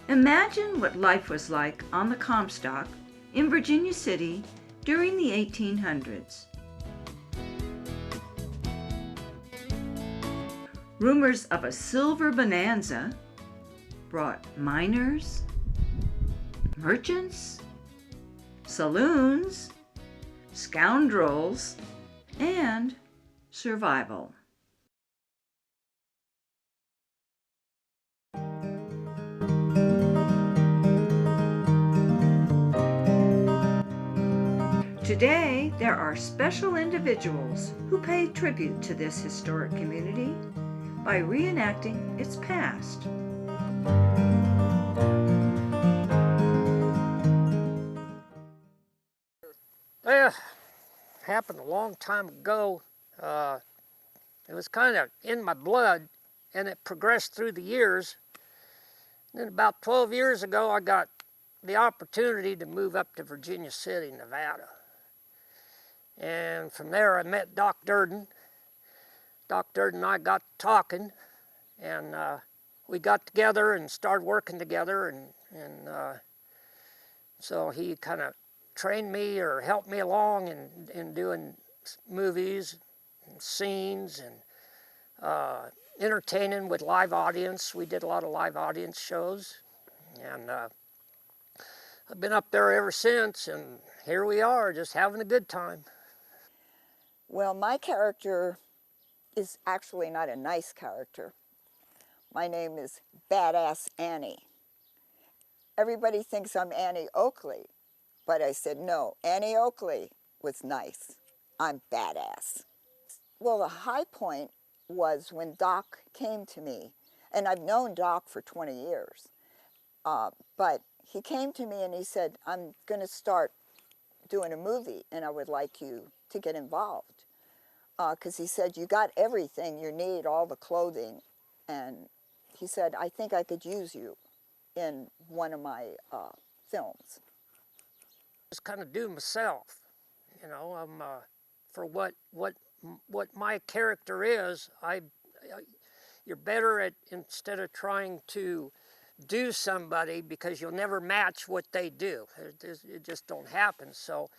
Imagine what life was like on the Comstock in Virginia City during the 1800s. Rumors of a silver bonanza brought miners, merchants, saloons, scoundrels, and survival. Today, there are special individuals who pay tribute to this historic community by reenacting its past. Well, happened a long time ago. It was kind of in my blood, and it progressed through the years. And then about 12 years ago, I got the opportunity to move up to Virginia City, Nevada. And from there, I met Doc Durden. Doc Durden and I got talking, and we got together and started working together, and so he kind of trained me or helped me along in doing movies and scenes and entertaining with live audience. We did a lot of live audience shows, and I've been up there ever since, and here we are, just having a good time. Well, my character is actually not a nice character. My name is Badass Annie. Everybody thinks I'm Annie Oakley, but I said, no, Annie Oakley was nice. I'm badass. Well, the high point was when Doc came to me, and I've known Doc for 20 years, but he came to me and he said, I'm going to start doing a movie, and I would like you to get involved. Because he said, you got everything you need, all the clothing, and he said, I think I could use you in one of my films. Just kind of do myself, you know. For what my character is, you're better at, instead of trying to do somebody, because you'll never match what they do. It just don't happen. So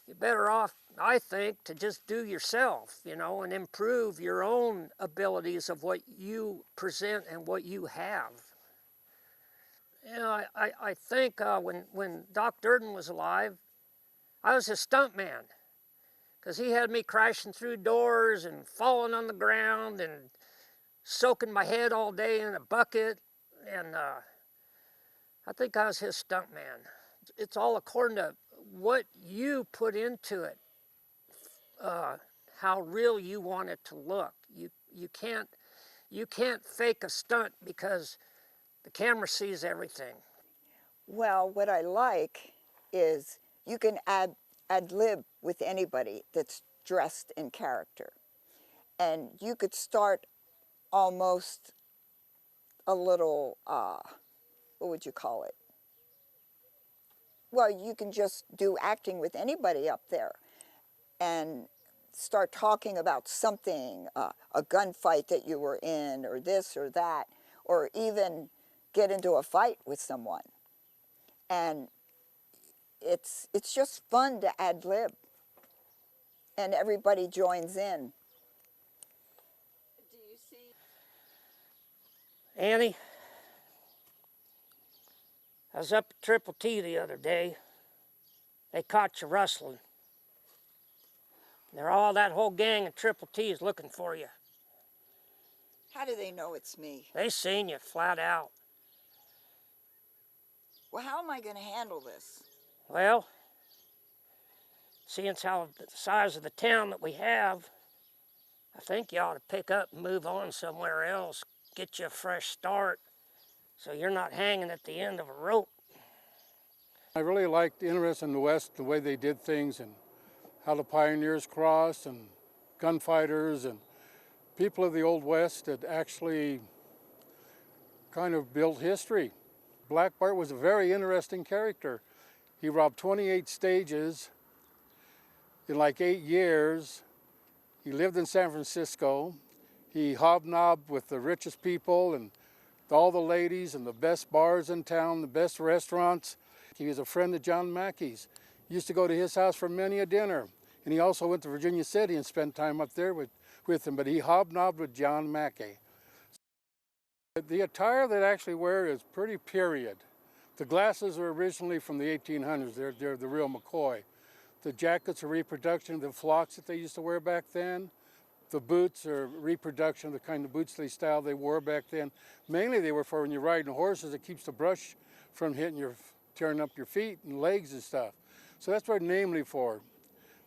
you're better off, I think, to just do yourself, you know, and improve your own abilities of what you present and what you have. You know, I think when Doc Durden was alive, I was his stunt man, because he had me crashing through doors and falling on the ground and soaking my head all day in a bucket, and I think I was his stunt man. It's all according to what you put into it, how real you want it to look. You can't fake a stunt, because the camera sees everything. Well, what I like is you can ad-lib with anybody that's dressed in character. And you could start almost a little, what would you call it? Well, you can just do acting with anybody up there and start talking about something, a gunfight that you were in, or this or that, or even get into a fight with someone. And it's just fun to ad-lib, and everybody joins in. Do you see? Annie, I was up at Triple T the other day. They caught you rustling. That whole gang of Triple T is looking for you. How do they know it's me? They seen you flat out. Well, how am I going to handle this? Well, seeing how the size of the town that we have, I think you ought to pick up and move on somewhere else, get you a fresh start, so you're not hanging at the end of a rope. I really liked the interest in the West, the way they did things, and how the pioneers crossed, and gunfighters, and people of the Old West that actually kind of built history. Black Bart was a very interesting character. He robbed 28 stages in like 8 years. He lived in San Francisco. He hobnobbed with the richest people and all the ladies and the best bars in town, the best restaurants. He was a friend of John Mackey's. Used to go to his house for many a dinner. And he also went to Virginia City and spent time up there with him, but he hobnobbed with John Mackey. The attire that I actually wear is pretty period. The glasses are originally from the 1800s. They're the real McCoy. The jackets are reproduction of the flocks that they used to wear back then. The boots are reproduction of the kind of boots style they wore back then. Mainly they were for when you're riding horses, it keeps the brush from tearing up your feet and legs and stuff. So that's what namely for.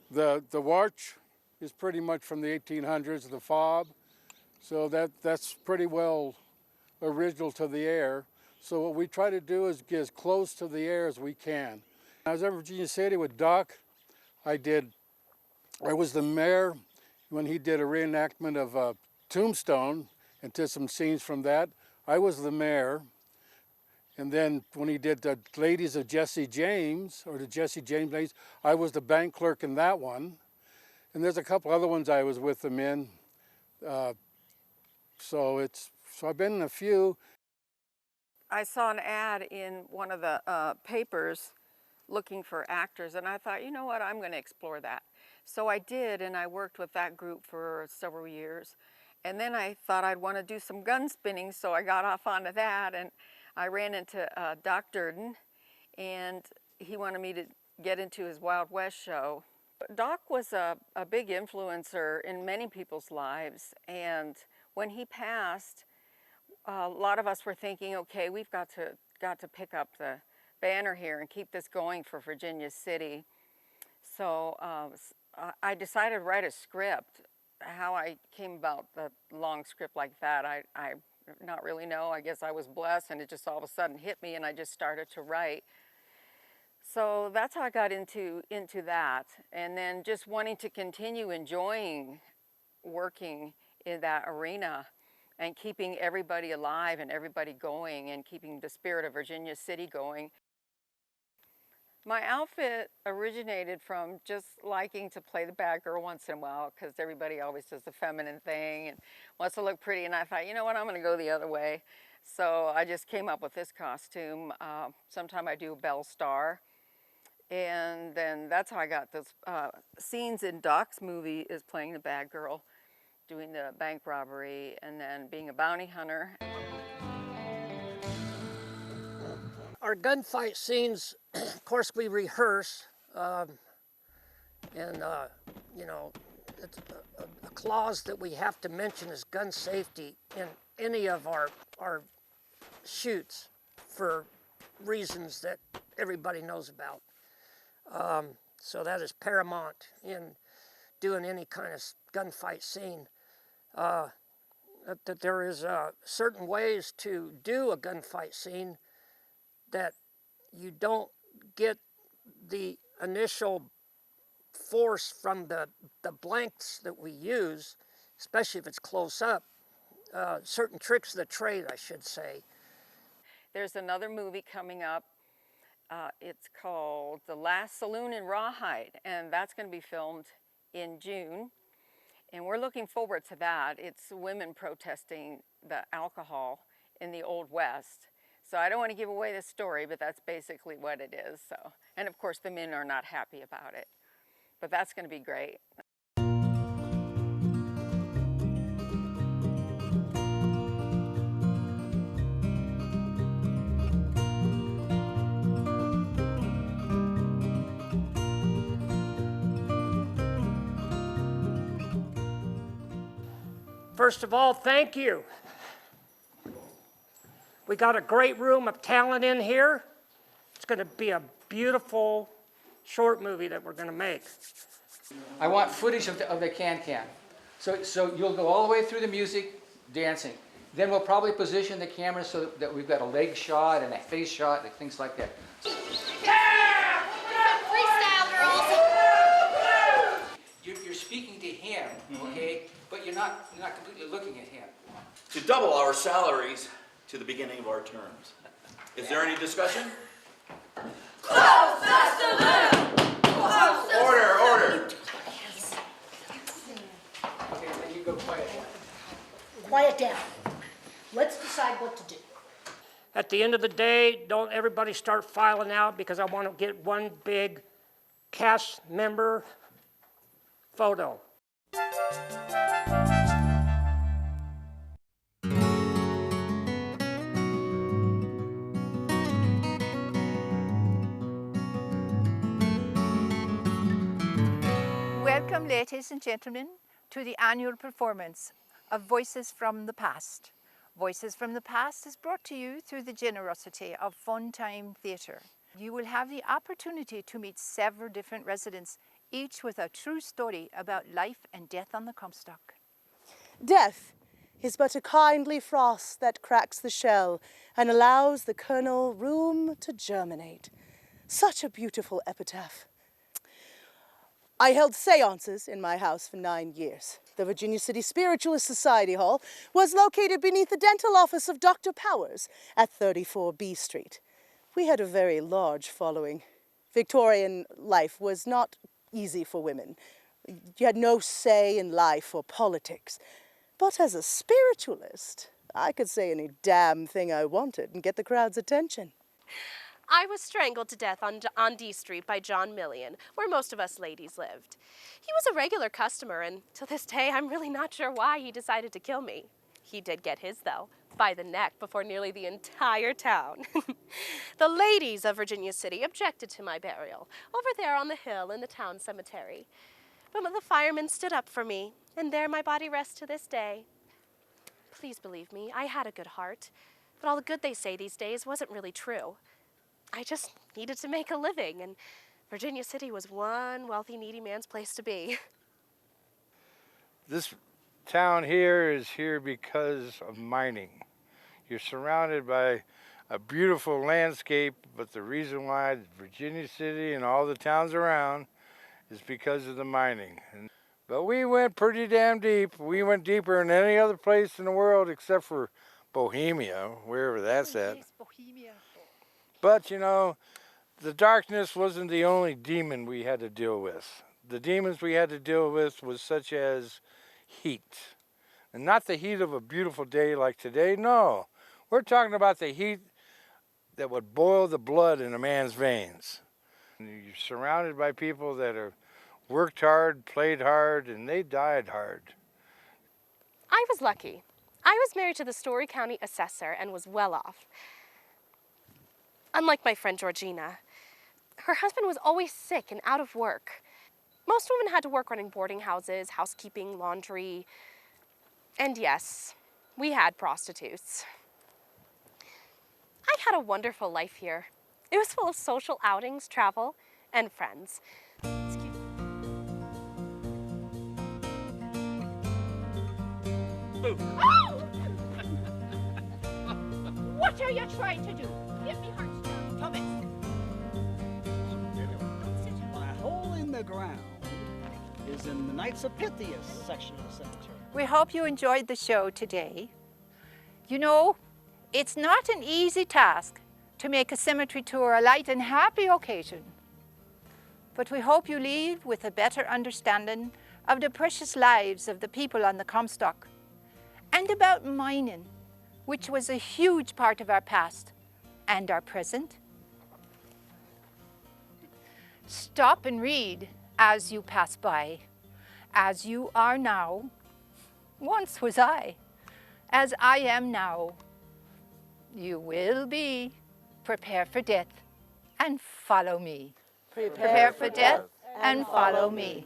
The watch is pretty much from the 1800s, the fob. So that's pretty well original to the air. So what we try to do is get as close to the air as we can. I was at Virginia City with Doc. I was the mayor when he did a reenactment of Tombstone and did some scenes from that. I was the mayor. And then when he did the Ladies of Jesse James, or the Jesse James Ladies, I was the bank clerk in that one. And there's a couple other ones I was with them in. So I've been in a few. I saw an ad in one of the papers looking for actors, and I thought, you know what, I'm going to explore that. So I did, and I worked with that group for several years. And then I thought I'd want to do some gun spinning, so I got off onto that, and I ran into Doc Durden, and he wanted me to get into his Wild West show. Doc was a big influencer in many people's lives, and when he passed, a lot of us were thinking, okay, we've got to pick up the banner here and keep this going for Virginia City. So I decided to write a script. How I came about the long script like that, I not really know. I guess I was blessed, and it just all of a sudden hit me, and I just started to write. So that's how I got into that, and then just wanting to continue enjoying working in that arena and keeping everybody alive and everybody going and keeping the spirit of Virginia City going. My outfit originated from just liking to play the bad girl once in a while, because everybody always does the feminine thing and wants to look pretty, and I thought, you know what, I'm going to go the other way. So I just came up with this costume. Sometime I do Belle Star, and then that's how I got those scenes in Doc's movie, is playing the bad girl, doing the bank robbery, and then being a bounty hunter. Our gunfight scenes, of course, we rehearse, and you know, it's a clause that we have to mention is gun safety in any of our shoots for reasons that everybody knows about. So that is paramount in doing any kind of gunfight scene. That there is certain ways to do a gunfight scene that you don't get the initial force from the blanks that we use, especially if it's close up. Certain tricks of the trade, I should say. There's another movie coming up. It's called The Last Saloon in Rawhide, and that's going to be filmed in June. And we're looking forward to that. It's women protesting the alcohol in the Old West. So I don't want to give away the story, but that's basically what it is. So, and of course the men are not happy about it, but that's going to be great. First of all, thank you. We got a great room of talent in here. It's going to be a beautiful short movie that we're going to make. I want footage of the can-can. So you'll go all the way through the music, dancing. Then we'll probably position the camera so that we've got a leg shot and a face shot and things like that. Yeah! Freestyle, girls! You're speaking to him, okay? But you're not completely looking at him. To double our salaries to the beginning of our terms. Is there any discussion? Close the saloon! Close the Order! Okay, then you go quiet. Quiet down. Let's decide what to do. At the end of the day, don't everybody start filing out because I want to get one big cast member photo. Welcome, ladies and gentlemen, to the annual performance of Voices from the Past. Voices from the Past is brought to you through the generosity of Fun Time Theatre. You will have the opportunity to meet several different residents, each with a true story about life and death on the Comstock. Death is but a kindly frost that cracks the shell and allows the kernel room to germinate. Such a beautiful epitaph. I held seances in my house for 9 years. The Virginia City Spiritualist Society Hall was located beneath the dental office of Dr. Powers at 34 B Street. We had a very large following. Victorian life was not easy for women. You had no say in life or politics. But as a spiritualist, I could say any damn thing I wanted and get the crowd's attention. I was strangled to death on D Street by John Million, where most of us ladies lived. He was a regular customer, and to this day, I'm really not sure why he decided to kill me. He did get his, though, by the neck before nearly the entire town. The ladies of Virginia City objected to my burial, over there on the hill in the town cemetery. But the firemen stood up for me, and there my body rests to this day. Please believe me, I had a good heart, but all the good they say these days wasn't really true. I just needed to make a living, and Virginia City was one wealthy, needy man's place to be. This town here is here because of mining. You're surrounded by a beautiful landscape, but the reason why Virginia City and all the towns around is because of the mining. But we went pretty damn deep. We went deeper than any other place in the world except for Bohemia, wherever that's at. Yes, Bohemia. But, you know, the darkness wasn't the only demon we had to deal with. The demons we had to deal with was such as heat. And not the heat of a beautiful day like today, no. We're talking about the heat that would boil the blood in a man's veins. And you're surrounded by people that have worked hard, played hard, and they died hard. I was lucky. I was married to the Story County assessor and was well off. Unlike my friend Georgina, her husband was always sick and out of work. Most women had to work running boarding houses, housekeeping, laundry, and yes, we had prostitutes. I had a wonderful life here. It was full of social outings, travel, and friends. Excuse me. Oh! What are you trying to do? Give me heart down, Thomas. A hole in the ground is in the Knights of Pythias section of the cemetery. We hope you enjoyed the show today. You know, it's not an easy task to make a cemetery tour a light and happy occasion. But we hope you leave with a better understanding of the precious lives of the people on the Comstock and about mining, which was a huge part of our past and our present. Stop and read as you pass by. As you are now, once was I. As I am now, you will be. Prepare for death and follow me. Prepare for death and follow me.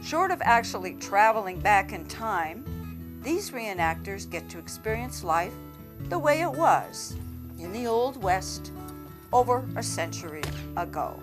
Short of actually traveling back in time, these reenactors get to experience life the way it was in the Old West over a century ago.